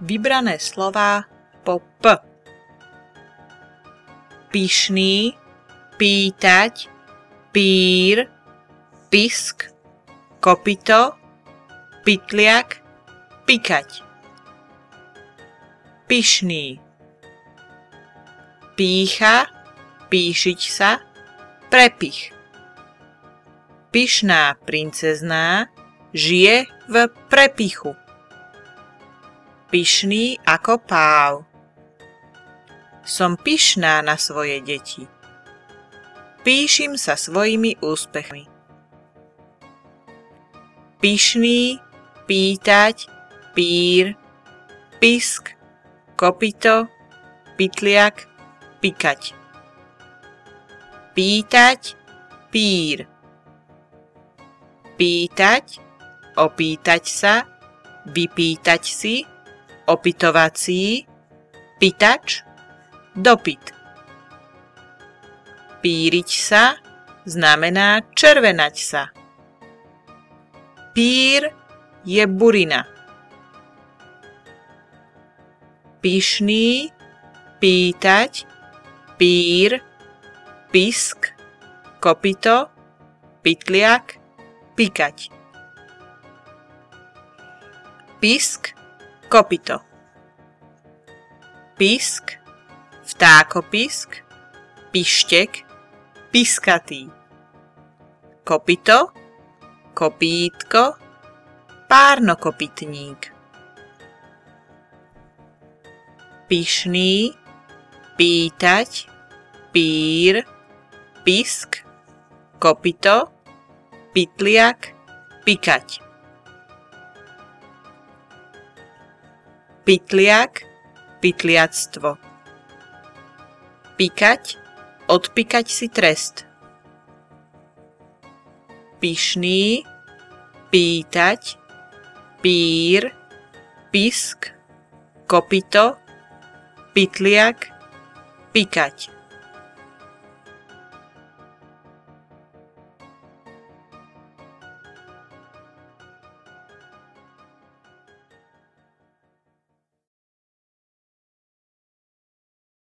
vybrané slová po P. Pyšný, pýtať, pír, pisk, kopyto, pytliak, pikať. Pyšný. Pýcha, píšiť sa, prepich. Pyšná princezná žije v prepichu. Pyšný ako páv. Som pyšná na svoje deti. Píšim sa svojimi úspechmi. Pyšný, pýtať, pír, pisk, kopyto, pytliak, pikať. Pýtať, pír. Pýtať, opýtať sa, vypýtať si, opytovací, pytač, dopyt. Píriť sa znamená červenať sa. Pír je burina. Pyšný, pýtať, pír, pisk, kopyto, pytliak, pikať. Pisk, kopyto. Pisk, vtákopisk, pištek, piskatý. Kopyto, kopítko, párnokopytník. Pyšný, pýtať, pír, pisk, kopyto, pytliak, pikať. Pytliak, pytliactvo. Pikať, odpikať si trest. Pyšný, pýtať, pír, pisk, kopyto, pytliak, pikať.